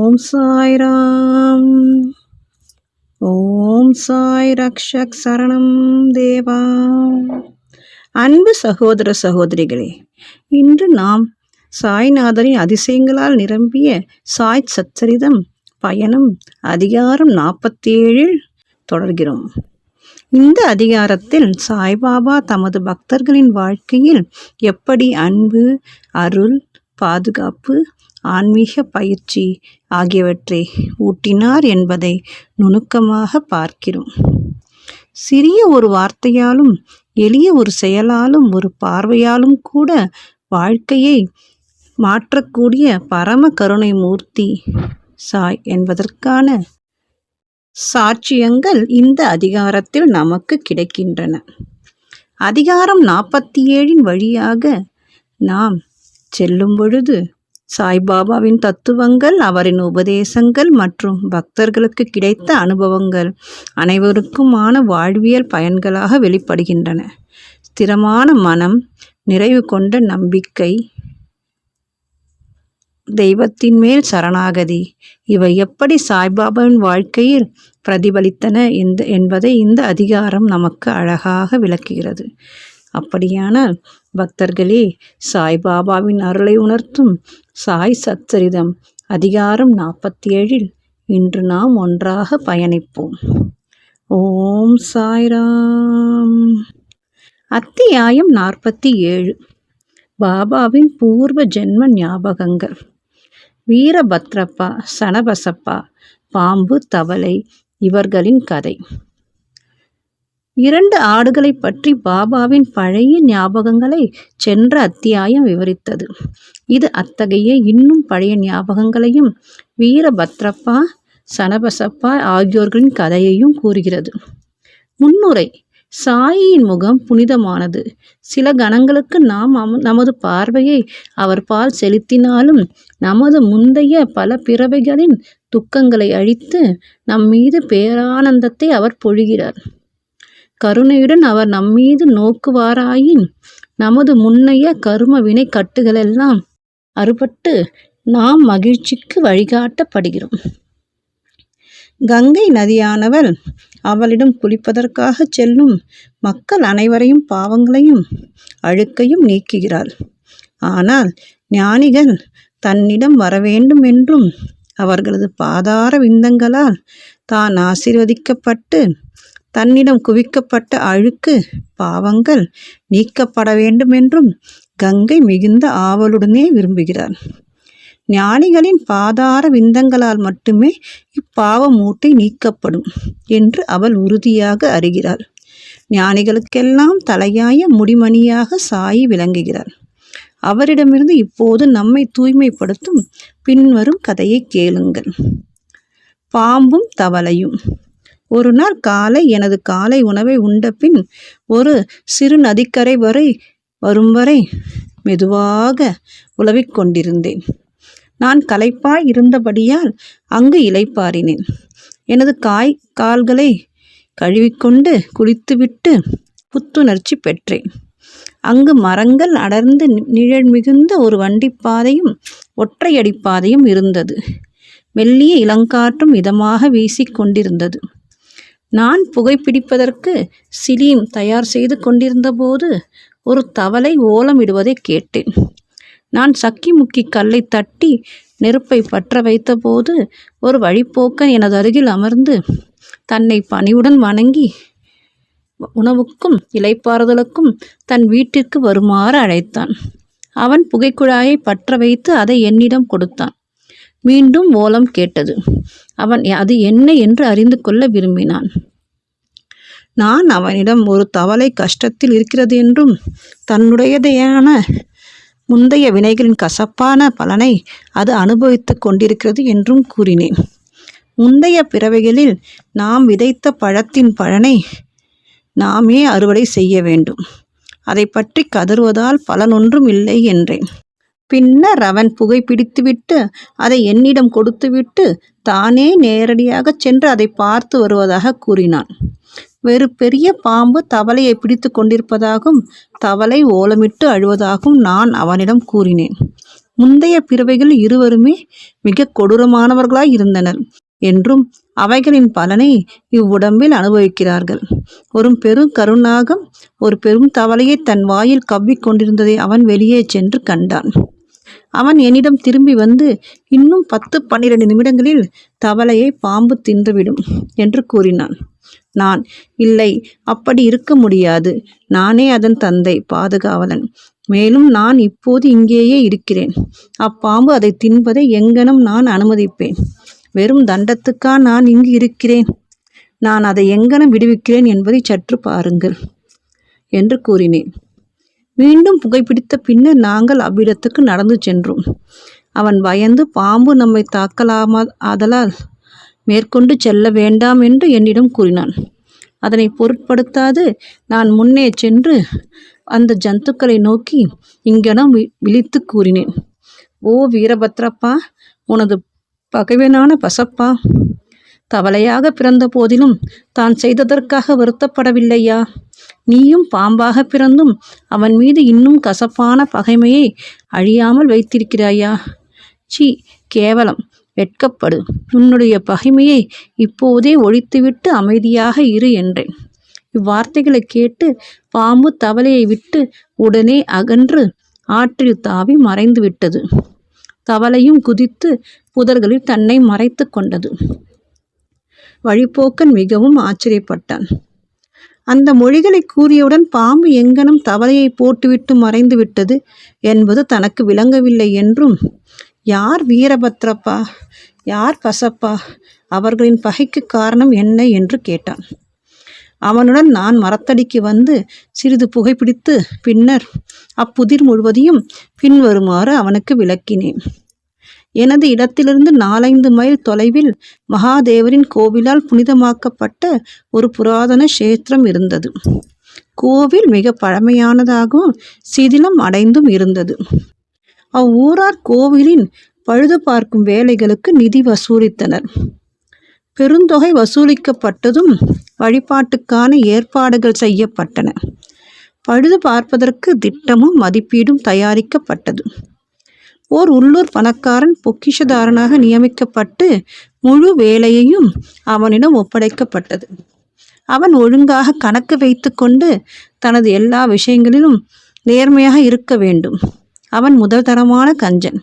ஓம் சாய்ராம். ஓம் சாய் ரக்ஷக் சரணம் தேவா. அன்பு சகோதர சகோதரிகளே, இன்று நாம் சாய்நாதரின் அதிசயங்களால் நிரம்பிய சாய் சச்சரிதம் பயணம் அதிகாரம் 47 தொடர்கிறோம். இந்த அதிகாரத்தில் சாய்பாபா தமது பக்தர்களின் வாழ்க்கையில் எப்படி அன்பு, அருள், பாதுகாப்பு, ஆன்மீக பயிற்சி ஆகியவற்றை ஊட்டினார் என்பதை நுணுக்கமாக பார்க்கிறோம். சிறிய ஒரு வார்த்தையாலும், எளிய ஒரு செயலாலும், ஒரு பார்வையாலும் கூட வாழ்க்கையை மாற்றக்கூடிய பரம கருணை மூர்த்தி சாய் என்பதற்கான சாட்சியங்கள் இந்த அதிகாரத்தில் நமக்கு கிடைக்கின்றன. அதிகாரம் 47 வழியாக நாம் செல்லும் பொழுது சாய்பாபாவின் தத்துவங்கள், அவரின் உபதேசங்கள் மற்றும் பக்தர்களுக்கு கிடைத்த அனுபவங்கள் அனைவருக்குமான வாழ்வியல் பயன்களாக வெளிப்படுகின்றன. ஸ்திரமான மனம், நிறைவு கொண்ட நம்பிக்கை, தெய்வத்தின் மேல் சரணாகதி, இவை எப்படி சாய்பாபாவின் வாழ்க்கையில் பிரதிபலித்தன என்பதை இந்த அதிகாரம் நமக்கு அழகாக விளக்குகிறது. அப்படியானால் பக்தர்களே, சாய்பாபாவின் அருளை உணர்த்தும் சாய் சச்சரிதம் அதிகாரம் 47 இன்று நாம் ஒன்றாக பயணிப்போம். ஓம் சாய்ராம். அத்தியாயம் 47. பாபாவின் பூர்வ ஜென்ம ஞாபகங்கள். வீரபத்ரப்பா, சனபசப்பா, பாம்பு, தவளை இவர்களின் கதை. 2 ஆடுகளை பற்றி பாபாவின் பழைய ஞாபகங்களை சென்ற அத்தியாயம் விவரித்தது. இது அத்தகைய இன்னும் பழைய ஞாபகங்களையும் வீரபத்ரப்பா, சனபசப்பா ஆகியோர்களின் கதையையும் கூறுகிறது. முன்னுரை. சாயின் முகம் புனிதமானது. சில கணங்களுக்கு நாம் நமது பார்வையை அவர் பால் செலுத்தினாலும் நமது முந்தைய பல பிறவைகளின் துக்கங்களை அழித்து நம்மீது பேரானந்தத்தை அவர் பொழிகிறார். கருணையுடன் அவர் நம்மீது நோக்குவாராயின் நமது முன்னைய கரும வினை கட்டுகளெல்லாம் அறுபட்டு நாம் மகிழ்ச்சிக்கு வழிகாட்டப்படுகிறோம். கங்கை நதியானவள் அவளிடம் குளிப்பதற்காக செல்லும் மக்கள் அனைவரையும் பாவங்களையும் அழுக்கையும் நீக்குகிறாள். ஆனால் ஞானிகள் தன்னிடம் வரவேண்டும் என்றும் அவர்களது பாதார விந்தங்களால் தான் ஆசீர்வதிக்கப்பட்டு தன்னிடம் குவிக்கப்பட்ட அழுக்கு பாவங்கள் நீக்கப்பட வேண்டும் என்றும் கங்கை மிகுந்த ஆவலுடனே விரும்புகிறார். ஞானிகளின் பாதார விந்தங்களால் மட்டுமே இப்பாவ மூட்டை நீக்கப்படும் என்று அவள் உறுதியாக அறிகிறாள். ஞானிகளுக்கெல்லாம் தலையாய முடிமணியாக சாயி விளங்குகிறார். அவரிடமிருந்து இப்போது நம்மை தூய்மைப்படுத்தும் பின்வரும் கதையை கேளுங்கள். பாம்பும் தவளையும். ஒரு நாள் காலை எனது காலை உணவை உண்ட பின் ஒரு சிறு நதிக்கரை வரும் வரை மெதுவாக உலவிக் கொண்டிருந்தேன். நான் களைப்பாய் இருந்தபடியால் அங்கு இளைப்பாறினேன். எனது கால்களை கழுவிக்கொண்டு குளித்துவிட்டு புத்துணர்ச்சி பெற்றேன். அங்கு மரங்கள் அடர்ந்து நிழல் மிகுந்த ஒரு வண்டிப்பாதையும் ஒற்றையடிப்பாதையும் இருந்தது. மெல்லிய இளங்காற்றும் இதமாக வீசிக்கொண்டிருந்தது. நான் புகைப்பிடிப்பதற்கு சிலீம் தயார் செய்து கொண்டிருந்த போது ஒரு தவளை ஓலமிடுவதை கேட்டேன். நான் சக்கி முக்கி கல்லை தட்டி நெருப்பை பற்ற வைத்தபோது ஒரு வழிப்போக்கன் எனது அருகில் அமர்ந்து தன்னை பணிவுடன் வணங்கி உணவுக்கும் இளைப்பாறுதலுக்கும் தன் வீட்டிற்கு வருமாறு அழைத்தான். அவன் புகைக்குழாயை பற்ற வைத்து அதை என்னிடம் கொடுத்தான். மீண்டும் ஓலம் கேட்டது. அவன் அது என்ன என்று அறிந்து கொள்ள விரும்பினான். நான் அவனிடம் ஒரு தவளை கஷ்டத்தில் இருக்கிறது என்றும் தன்னுடையதையான முந்தைய வினைகளின் கசப்பான பலனை அது அனுபவித்து கொண்டிருக்கிறது என்றும் கூறினேன். முந்தைய பிறவைகளில் நாம் விதைத்த பழத்தின் பலனை நாமே அறுவடை செய்ய வேண்டும். அதை பற்றி கதறுவதால் பலனொன்றும் இல்லை என்றேன். பின்னர் அவன் புகைப்பிடித்துவிட்டு அதை என்னிடம் கொடுத்துவிட்டு தானே நேரடியாக சென்று அதை பார்த்து வருவதாக கூறினான். வேறு பெரிய பாம்பு தவளையை பிடித்து கொண்டிருப்பதாகவும் தவளை ஓலமிட்டு அழுவதாகவும் நான் அவனிடம் கூறினேன். முந்தைய பிறவைகள் இருவருமே மிக கொடூரமானவர்களாய் இருந்தனர் என்றும் அவைகளின் பலனை இவ்வுடம்பில் அனுபவிக்கிறார்கள். ஒரு பெரும் கருநாகம் ஒரு பெரும் தவளையை தன் வாயில் கவ்விக் கொண்டிருந்ததை அவன் வெளியே சென்று கண்டான். அவன் என்னிடம் திரும்பி வந்து, இன்னும் 10-12 நிமிடங்களில் தவளையை பாம்பு தின்றுவிடும் என்று கூறினான். நான், இல்லை, அப்படி இருக்க முடியாது. நானே அதன் தந்தை, பாதுகாவலன். மேலும் நான் இப்போது இங்கேயே இருக்கிறேன். அப்பாம்பு அதை தின்பதை எங்கனம் நான் அனுமதிப்பேன்? வெறும் தண்டத்துக்கா நான் இங்கு இருக்கிறேன்? நான் அதை எங்கனம் விடுவிக்கிறேன் என்பதை சற்று பாருங்கள் என்று கூறினேன். மீண்டும் புகைப்பிடித்த பின்னர் நாங்கள் அவ்விடத்துக்கு நடந்து சென்றோம். அவன் பயந்து பாம்பு நம்மை தாக்கலாமா ஆதலால் மேற்கொண்டு செல்ல வேண்டாம் என்று என்னிடம் கூறினான். அதனை பொருட்படுத்தாது நான் முன்னே சென்று அந்த ஜந்துக்களை நோக்கி இங்கனம் விழித்து கூறினேன். ஓ வீரபத்ரப்பா, உனது பகைவனான பசப்பா, தவளையாக பிறந்த போதிலும் தான் செய்ததற்காக வருத்தப்படவில்லையா? நீயும் பாம்பாக பிறந்தும் அவன் மீது இன்னும் கசப்பான பகைமையை அழியாமல் வைத்திருக்கிறாயா? சி, கேவலம்! வெட்கப்படு! உன்னுடைய பகைமையை இப்போதே ஒழித்துவிட்டு அமைதியாக இரு என்றேன். இவ்வார்த்தைகளை கேட்டு பாம்பு தவளையை விட்டு உடனே அகன்று ஆற்றில் தாவி மறைந்து விட்டது. தவளையும் குதித்து புதர்களில் தன்னை மறைத்து கொண்டது. வழிப்போக்கன் மிகவும் ஆச்சரியப்பட்டான். அந்த மொழிகளை கூறியவுடன் பாம்பு எங்கனம் தவளையை போட்டுவிட்டு மறைந்து விட்டது என்பது தனக்கு விளங்கவில்லை என்றும், யார் வீரபத்ரப்பா, யார் பசப்பா, அவர்களின் பகைக்கு காரணம் என்ன என்று கேட்டான். அவனுடன் நான் மரத்தடிக்கு வந்து சிறிது புகைப்பிடித்து பின்னர் அப்புதிர் முழுவதையும் பின்வருமாறு அவனுக்கு விளக்கினேன். எனது இடத்திலிருந்து 4-5 மைல் தொலைவில் மகாதேவரின் கோவிலால் புனிதமாக்கப்பட்ட ஒரு புராதன கஷேத்திரம் இருந்தது. கோவில் மிக பழமையானதாகவும் சிதிலம் அடைந்தும் இருந்தது. அவ்வூரார் கோவிலின் பழுது பார்க்கும் வேலைகளுக்கு நிதி வசூலித்தனர். பெருந்தொகை வசூலிக்கப்பட்டதும் வழிபாட்டுக்கான ஏற்பாடுகள் செய்யப்பட்டன. பழுது பார்ப்பதற்கு திட்டமும் மதிப்பீடும் தயாரிக்கப்பட்டது. ஓர் உள்ளூர் பணக்காரன் பொக்கிஷதாரனாக நியமிக்கப்பட்டு முழு வேலையையும் அவனிடம் ஒப்படைக்கப்பட்டது. அவன் ஒழுங்காக கணக்கு வைத்து கொண்டு தனது எல்லா விஷயங்களிலும் நேர்மையாக இருக்க வேண்டும். அவன் முதல் தரமான கஞ்சன்.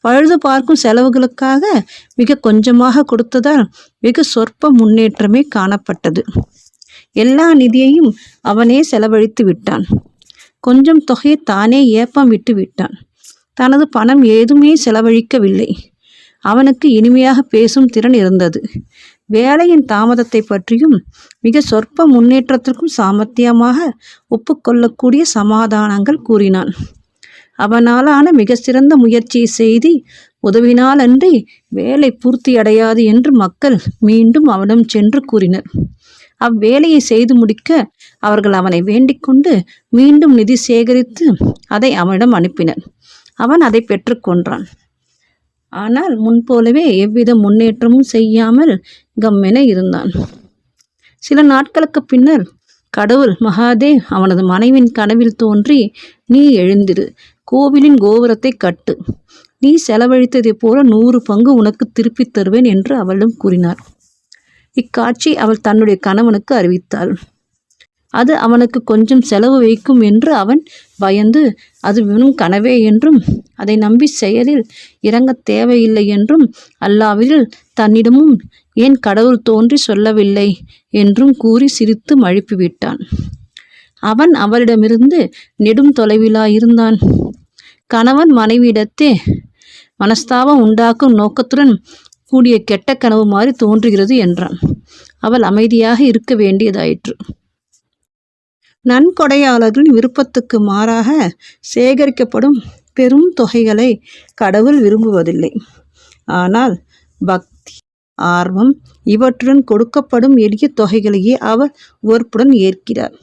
பழுது பார்க்கும் செலவுகளுக்காக மிக கொஞ்சமாக கொடுத்ததால் வெகு சொற்ப முன்னேற்றமே காணப்பட்டது. எல்லா நிதியையும் அவனே செலவழித்து விட்டான். கொஞ்சம் தொகையை தானே ஏப்பம் விட்டு விட்டான். தனது பணம் ஏதுமே செலவழிக்கவில்லை. அவனுக்கு இனிமையாக பேசும் திறன் இருந்தது. வேலையின் தாமதத்தை பற்றியும் மிக சொற்ப முன்னேற்றத்திற்கும் சாமர்த்தியமாக ஒப்புக்கொள்ளக்கூடிய சமாதானங்கள் கூறினான். அவனாலான மிக சிறந்த முயற்சியை செய்து உதவினாலன்றி வேலை பூர்த்தியடையாது என்று மக்கள் மீண்டும் அவனிடம் சென்று கூறினர். அவ்வேலையை செய்து முடிக்க அவர்கள் அவனை வேண்டிக் கொண்டு மீண்டும் நிதி சேகரித்து அதை அவனிடம் அனுப்பினர். அவன் அதை பெற்றுக்கொண்டான். ஆனால் முன்போலவே எவ்வித முன்னேற்றமும் செய்யாமல் கம்மென இருந்தான். சில நாட்களுக்கு பின்னர் கடவுள் மகாதேவ் அவனது மனைவின் கனவில் தோன்றி, நீ எழுந்திரு, கோவிலின் கோபுரத்தை கட்டு, நீ செலவழித்ததை போல 100 பங்கு உனக்கு திருப்பித் தருவேன் என்று அவளிடம் கூறினார். இக்காட்சி அவள் தன்னுடைய கணவனுக்கு அறிவித்தாள். அது அவனுக்கு கொஞ்சம் செலவு வைக்கும் என்று அவன் பயந்து, அது வெறும் கனவே என்றும் அதை நம்பி செயலில் இறங்க தேவையில்லை என்றும், அல்லாவில் தன்னிடமும் ஏன் கடவுள் தோன்றி சொல்லவில்லை என்றும் கூறி சிரித்து மழுப்பிவிட்டான். அவன் அவளிடமிருந்து நெடும் தொலைவிலாயிருந்தான். கணவன் மனைவியிடத்தே மனஸ்தாபம் உண்டாக்கும் நோக்கத்துடன் கூடிய கெட்ட கனவு மாதிரி தோன்றுகிறது என்றான். அவள் அமைதியாக இருக்க வேண்டியதாயிற்று. நன்கொடையாளர்களின் விருப்பத்துக்கு மாறாக சேகரிக்கப்படும் பெரும் தொகைகளை கடவுள் விரும்புவதில்லை. ஆனால் பக்தி, ஆர்வம் இவற்றுடன் கொடுக்கப்படும் எளிய தொகைகளையே அவர் உவர்ப்புடன் ஏற்கிறார்.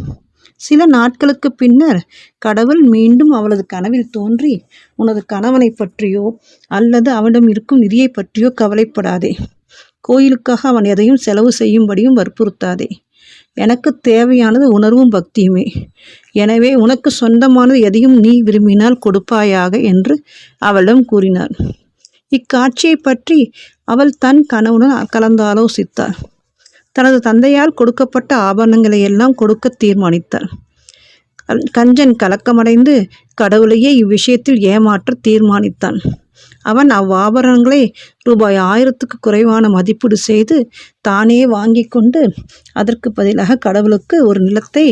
சில நாட்களுக்கு பின்னர் கடவுள் மீண்டும் அவளது கனவில் தோன்றி, உனது கணவனை பற்றியோ அல்லது அவனிடம் இருக்கும் நிதியை பற்றியோ கவலைப்படாதே. கோயிலுக்காக அவன் எதையும் செலவு செய்யும்படியும் வற்புறுத்தாதே. எனக்கு தேவையானது உணர்வும் பக்தியுமே. எனவே உனக்கு சொந்தமானது எதையும் நீ விரும்பினால் கொடுப்பாயாக என்று அவளிடம் கூறினார். இக்காட்சியை பற்றி அவள் தன் கணவனுடன் கலந்தாலோசித்தாள். தனது தந்தையால் கொடுக்கப்பட்ட ஆபரணங்களை எல்லாம் கொடுக்க தீர்மானித்தார். கஞ்சன் கலக்கமடைந்து கடவுளையே இவ்விஷயத்தில் ஏமாற்ற தீர்மானித்தான். அவன் அவ்வாபரணங்களை ரூபாய் 1000க்கு குறைவான மதிப்பீடு செய்து தானே வாங்கி கொண்டு அதற்கு பதிலாக கடவுளுக்கு ஒரு நிலத்தை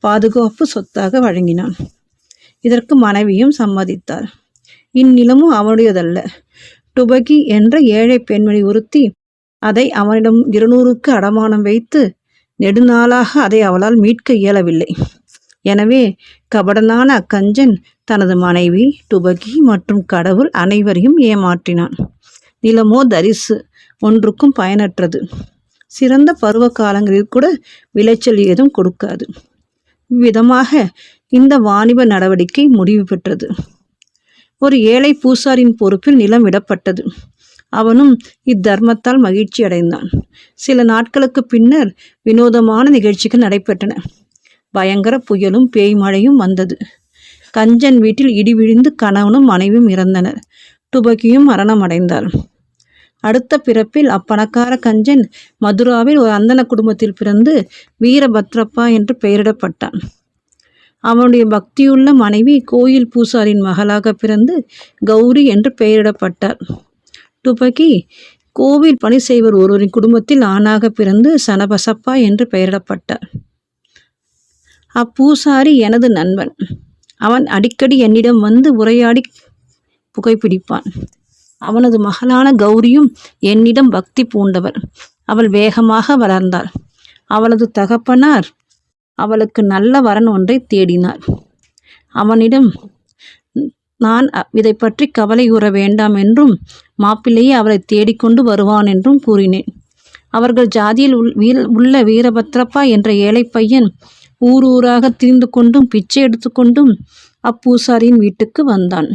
பாதுகாப்பு சொத்தாக வழங்கினான். இதற்கு மனைவியும் சம்மதித்தார். இந்நிலமும் அவனுடையதல்ல. டுபகி என்ற ஏழை பெண்மணி ஒருத்தி அதை அவனிடம் 200க்கு அடமானம் வைத்து நெடுநாளாக அதை அவளால் மீட்க இயலவில்லை. எனவே கபடனான அக்கஞ்சன் தனது மனைவி, டுபகி மற்றும் கடவுள் அனைவரையும் ஏமாற்றினான். நிலமோ தரிசு, ஒன்றுக்கும் பயனற்றது. சிறந்த பருவ காலங்களில் கூட விளைச்சல் ஏதும் கொடுக்காது. இவ்விதமாக இந்த வாணிப நடவடிக்கை முடிவு பெற்றது. ஒரு ஏழை பூசாரின் பொறுப்பில் நிலம் விடப்பட்டது. அவனும் இத்தர்மத்தால் மகிழ்ச்சி அடைந்தான். சில நாட்களுக்கு பின்னர் வினோதமான நிகழ்ச்சிகள் நடைபெற்றன. பயங்கர புயலும் பேய் மழையும் வந்தது. கஞ்சன் வீட்டில் இடி விழுந்து கணவனும் மனைவியும் இறந்தனர். டுபகியும் மரணமடைந்தாள். அடுத்த பிறப்பில் அப்பணக்கார கஞ்சன் மதுராவில் ஒரு அந்தன குடும்பத்தில் பிறந்து வீரபத்ரப்பா என்று பெயரிடப்பட்டான். அவனுடைய பக்தியுள்ள மனைவி கோயில் பூசாரின் மகளாக பிறந்து கௌரி என்று பெயரிடப்பட்டார். டுபகி கோவில் பணி செய்வர் ஒருவரின் குடும்பத்தில் ஆணாக பிறந்து சனபசப்பா என்று பெயரிடப்பட்டார். அப்பூசாரி எனது நண்பன். அவன் அடிக்கடி என்னிடம் வந்து உரையாடி புகைப்பிடிப்பான். அவனது மகளான கௌரியும் என்னிடம் பக்தி பூண்டவர். அவள் வேகமாக வளர்ந்தாள். அவளது தகப்பனார் அவளுக்கு நல்ல வரன் ஒன்றை தேடினார். அவனிடம் நான் இதை பற்றி கவலை கூற வேண்டாம் என்றும் மாப்பிள்ளையே அவளை தேடிக்கொண்டு வருவான் என்றும் கூறினேன். அவர்கள் ஜாதியில் உள்ள வீரபத்ரப்பா என்ற ஏழை பையன் ஊராக திரிந்து கொண்டும் பிச்சை எடுத்துக்கொண்டும் அப்பூசாரியின் வீட்டுக்கு வந்தான்.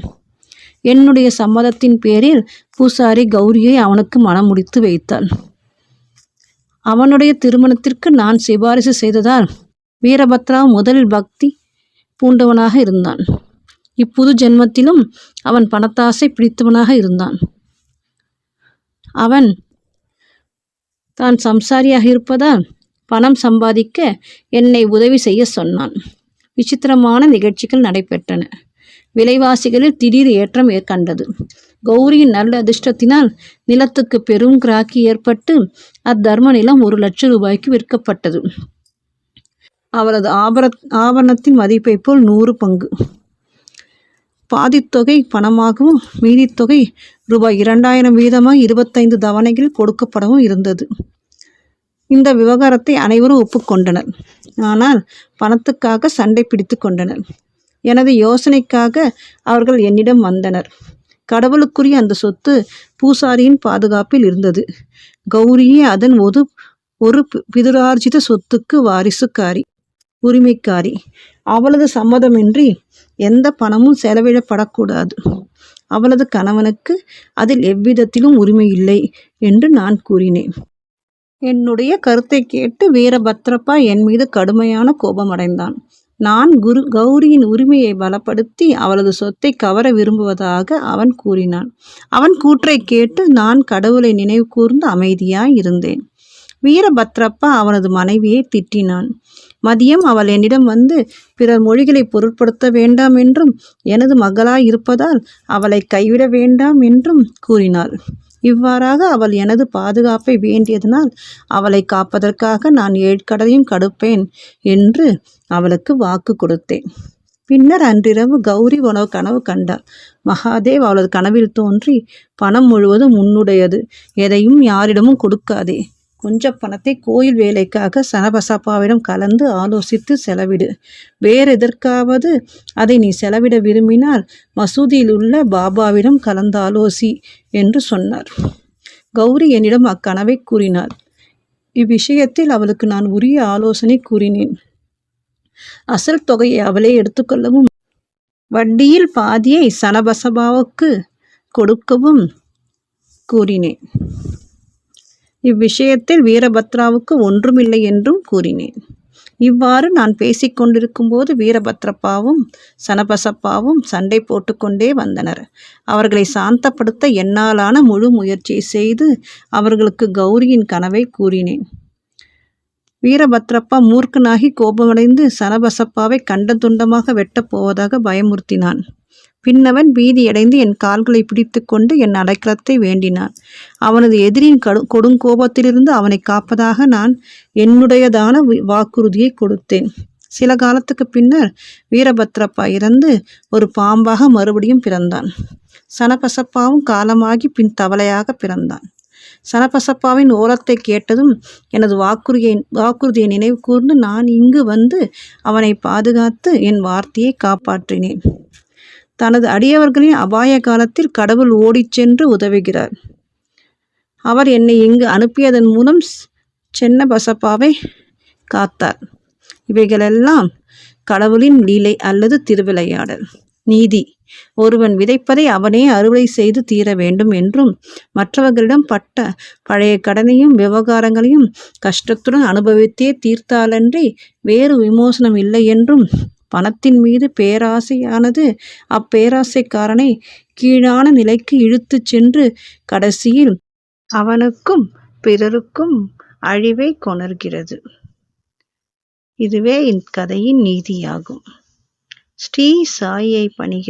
என்னுடைய சம்மதத்தின் பேரில் பூசாரி கௌரியை அவனுக்கு மனம் முடித்து வைத்தாள். அவனுடைய திருமணத்திற்கு நான் சிபாரிசு செய்ததால் வீரபத்ரா முதலில் பக்தி பூண்டவனாக இருந்தான். இப்புது ஜென்மத்திலும் அவன் பணத்தாசை பிடித்தவனாக இருந்தான். அவன் தான் சம்சாரியாக இருப்பதால் பணம் சம்பாதிக்க என்னை உதவி செய்ய சொன்னான். விசித்திரமான நிகழ்ச்சிகள் நடைபெற்றன. விலைவாசிகளில் திடீர் ஏற்றம் கண்டது. கௌரியின் நல்ல அதிர்ஷ்டத்தினால் நிலத்துக்கு பெரும் கிராக்கி ஏற்பட்டு அத்தர்ம நிலம் 1,00,000 ரூபாய்க்கு விற்கப்பட்டது. அவரது ஆபரணத்தின் மதிப்பை போல் 100 பங்கு. பாதித்தொகை பணமாகவும் மீதித்தொகை ரூபாய் 2000 வீதமாக 25 தவணைகள் கொடுக்கப்படவும் இருந்தது. இந்த விவகாரத்தை அனைவரும் ஒப்புக்கொண்டனர். ஆனால் பணத்துக்காக சண்டை பிடித்து கொண்டனர். எனது யோசனைக்காக அவர்கள் என்னிடம் வந்தனர். கடவுளுக்குரிய அந்த சொத்து பூசாரியின் பாதுகாப்பில் இருந்தது. கௌரியே அதன் ஒரு பிதுரார்ஜித சொத்துக்கு வாரிசுக்காரி, உரிமைக்காரி. அவளது சம்மதமின்றி எந்த பணமும் செலவிடப்படக்கூடாது. அவளது கணவனுக்கு அதில் எவ்விதத்திலும் உரிமை இல்லை என்று நான் கூறினேன். என்னுடைய கருத்தை கேட்டு வீரபத்ரப்பா என் மீது கடுமையான கோபமடைந்தான். நான் கௌரியின் உரிமையை பலப்படுத்தி அவளது சொத்தை கவர விரும்புவதாக அவன் கூறினான். அவன் கூற்றை கேட்டு நான் கடவுளை நினைவு கூர்ந்து அமைதியாய் இருந்தேன். வீரபத்ரப்பா அவனது மனைவியை திட்டினான். மதியம் அவள் என்னிடம் வந்து பிறர் மொழிகளை பொருட்படுத்த வேண்டாம் என்றும் எனது மகளாய் இருப்பதால் அவளை கைவிட வேண்டாம் என்றும் கூறினாள். இவ்வாறாக அவள் எனது பாதுகாப்பை வேண்டியதனால் அவளை காப்பதற்காக நான் 7 கடலையும் கடுப்பேன் என்று அவளுக்கு வாக்கு கொடுத்தேன். பின்னர் அன்றிரவு கௌரி கனவு கண்டாள். மகாதேவ் அவளது கனவில் தோன்றி, பணம் முழுவதும் உன்னுடையது, எதையும் யாரிடமும் கொடுக்காதே. கொஞ்ச பணத்தை கோயில் வேலைக்காக சனபசப்பாவிடம் கலந்து ஆலோசித்து செலவிடு. வேறெதற்காவது அதை நீ செலவிட விரும்பினால் மசூதியில் உள்ள பாபாவிடம் கலந்து ஆலோசி என்று சொன்னார். கௌரி என்னிடம் அக்கனவை கூறினார். இவ்விஷயத்தில் அவளுக்கு நான் உரிய ஆலோசனை கூறினேன். அசல் தொகையை அவளே எடுத்துக்கொள்ளவும் வட்டியில் பாதியை சனபசபாவுக்கு கொடுக்கவும் கூறினேன். இவ்விஷயத்தில் வீரபத்ராவுக்கு ஒன்றுமில்லை என்றும் கூறினேன். இவ்வாறு நான் பேசிக்கொண்டிருக்கும்போது வீரபத்ரப்பாவும் சனபசப்பாவும் சண்டை போட்டுக்கொண்டே வந்தனர். அவர்களை சாந்தப்படுத்த என்னாலான முழு முயற்சியை செய்து அவர்களுக்கு கௌரியின் கனவை கூறினேன். வீரபத்ரப்பா மூர்க்கனாகி கோபமடைந்து சனபசப்பாவை கண்ட துண்டமாக வெட்டப் போவதாக பயமுறுத்தினான். பின்னவன் பீதியடைந்து என் கால்களை பிடித்து கொண்டு என் அடைக்கலத்தை வேண்டினான். அவனது எதிரின் கொடுங்கோபத்திலிருந்து அவனை காப்பதாக நான் என்னுடையதான வாக்குறுதியை கொடுத்தேன். சில காலத்துக்கு பின்னர் வீரபத்ரப்பா இறந்து ஒரு பாம்பாக மறுபடியும் பிறந்தான். சனபசப்பாவும் காலமாகி பின் தவளையாக பிறந்தான். சனபசப்பாவின் ஓலத்தை கேட்டதும் எனது வாக்குறுதியை நினைவு கூர்ந்து நான் இங்கு வந்து அவனை பாதுகாத்து என் வார்த்தையை காப்பாற்றினேன். தனது அடியவர்களின் அபாய காலத்தில் கடவுள் ஓடிச் சென்று உதவுகிறார். அவர் என்னை இங்கு அனுப்பியதன் மூலம் சென்னபசப்பாவை காத்தார். இவைகளெல்லாம் கடவுளின் லீலை அல்லது திருவிளையாடல். நீதி: ஒருவன் விதைப்பதை அவனே அறுவடை செய்து தீர வேண்டும் என்றும், மற்றவர்களிடம் பட்ட பழைய கடனையும் விவகாரங்களையும் கஷ்டத்துடன் அனுபவித்தே தீர்த்தாலன்றி வேறு விமோசனம் இல்லை என்றும், பணத்தின் மீது பேராசையானது அப்பேராசைக்காரனை கீழான நிலைக்கு இழுத்து சென்று கடைசியில் அவனுக்கும் பிறருக்கும் அழிவை கொணர்கிறது. இதுவே இக்கதையின் நீதியாகும். ஸ்ரீ சாயியை பணிக.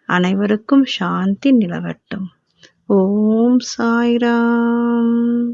அனைவருக்கும் சாந்தி நிலவட்டும். ஓம் சாய்ராம்.